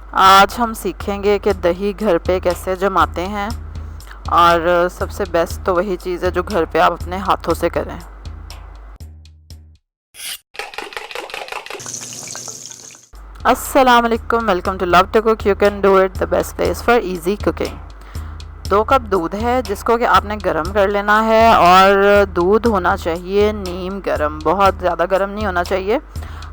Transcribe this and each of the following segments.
आज हम सीखेंगे कि दही घर पे कैसे जमाते हैं, और सबसे बेस्ट तो वही चीज़ है जो घर पे आप अपने हाथों से करें। अस्सलाम वालेकुम, welcome to love to cook. You can do it, the best place for easy cooking. 2 cup दूध है जिसको कि आपने गर्म कर लेना है, और दूध होना चाहिए नीम गर्म, बहुत ज़्यादा गर्म नहीं होना चाहिए।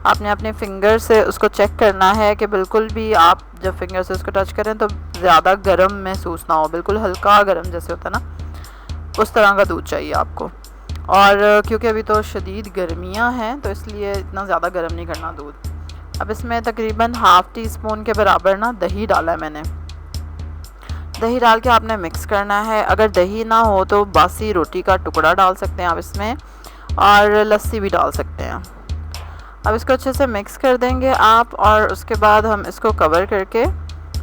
आपने अपने फिंगर से उसको चेक करना है कि बिल्कुल भी आप जब फिंगर से उसको टच करें तो ज़्यादा गर्म महसूस ना हो, बिल्कुल हल्का गर्म जैसे होता है ना, उस तरह का दूध चाहिए आपको। और क्योंकि अभी तो शदीद गर्मियाँ हैं तो इसलिए इतना ज़्यादा गर्म नहीं करना दूध। अब इसमें तकरीबन हाफ़ टी स्पून के बराबर ना दही डाला है मैंने। दही डाल के आपने मिक्स करना है। अगर दही ना हो तो बासी रोटी का टुकड़ा डाल सकते हैं आप इसमें, और लस्सी भी डाल सकते हैं। अब इसको अच्छे से मिक्स कर देंगे आप, और उसके बाद हम इसको कवर करके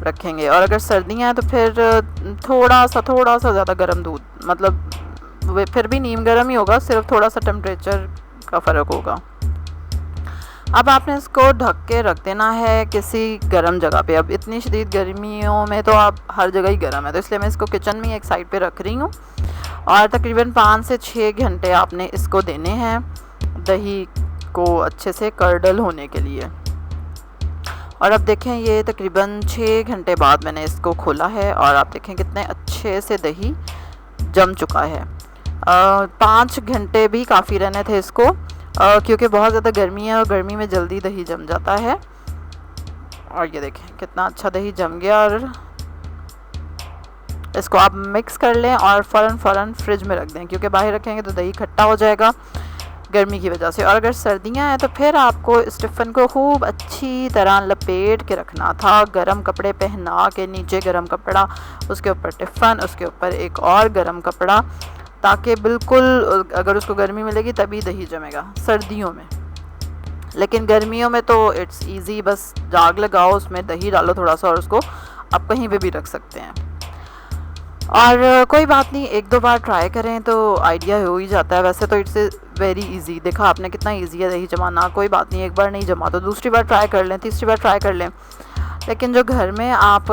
रखेंगे। और अगर सर्दियाँ हैं तो फिर थोड़ा सा ज़्यादा गर्म दूध, मतलब फिर भी नीम गर्म ही होगा, सिर्फ थोड़ा सा टेम्परेचर का फ़र्क होगा। अब आपने इसको ढक के रख देना है किसी गर्म जगह पे। अब इतनी शदीद गर्मियों में तो आप हर जगह ही गर्म है, तो इसलिए मैं इसको किचन में एक साइड पे रख रही हूँ। और तकरीबन 5 से 6 घंटे आपने इसको देने हैं दही को अच्छे से कर्डल होने के लिए। और अब देखें, ये तकरीबन 6 घंटे बाद मैंने इसको खोला है, और आप देखें कितने अच्छे से दही जम चुका है। 5 घंटे भी काफ़ी रहने थे इसको, क्योंकि बहुत ज़्यादा गर्मी है और गर्मी में जल्दी दही जम जाता है। और ये देखें कितना अच्छा दही जम गया। और इसको आप मिक्स कर लें और फ़ौरन फ्रिज में रख दें, क्योंकि बाहर रखेंगे तो दही खट्टा हो जाएगा गर्मी की वजह से। और अगर सर्दियाँ हैं तो फिर आपको इस टिफ़िन को खूब अच्छी तरह लपेट के रखना था, गरम कपड़े पहना के, नीचे गरम कपड़ा, उसके ऊपर टिफ़िन, उसके ऊपर एक और गरम कपड़ा, ताकि बिल्कुल अगर उसको गर्मी मिलेगी तभी दही जमेगा सर्दियों में। लेकिन गर्मियों में तो इट्स इजी, बस जाग लगाओ, उसमें दही डालो थोड़ा सा, और उसको आप कहीं पे भी रख सकते हैं। और कोई बात नहीं, 1-2 बार ट्राई करें तो आइडिया हो ही जाता है। वैसे तो इट्स वेरी इजी, देखा आपने कितना इजी है दही जमाना। कोई बात नहीं, एक बार नहीं जमा तो दूसरी बार ट्राई कर लें, तीसरी बार ट्राई कर लें। लेकिन जो घर में आप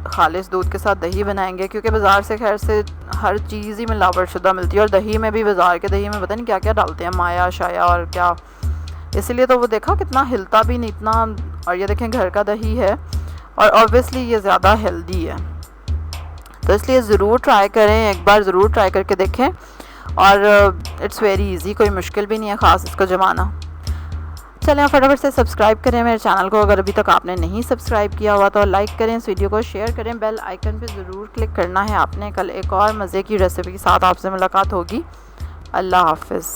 खालिस दूध के साथ दही बनाएंगे, क्योंकि बाज़ार से खैर से हर चीज़ ही मिलावट शुदा मिलती है, और दही में भी, बाज़ार के दही में पता नहीं क्या क्या डालते हैं, माया शाया और क्या, इसलिए तो वो देखा कितना हिलता भी नहीं इतना। और ये देखें घर का दही है, और ऑब्वियसली ये ज़्यादा हेल्दी है, तो इसलिए ज़रूर ट्राई करें, एक बार ज़रूर ट्राई करके देखें। और इट्स वेरी इजी, कोई मुश्किल भी नहीं है ख़ास इसको जमाना। चलें फटाफट से सब्सक्राइब करें मेरे चैनल को, अगर अभी तक आपने नहीं सब्सक्राइब किया हुआ तो लाइक करें, इस वीडियो को शेयर करें, बेल आइकन पे ज़रूर क्लिक करना है आपने। कल एक और मज़े की रेसिपी के साथ आपसे मुलाकात होगी। अल्लाह हाफ़िज़।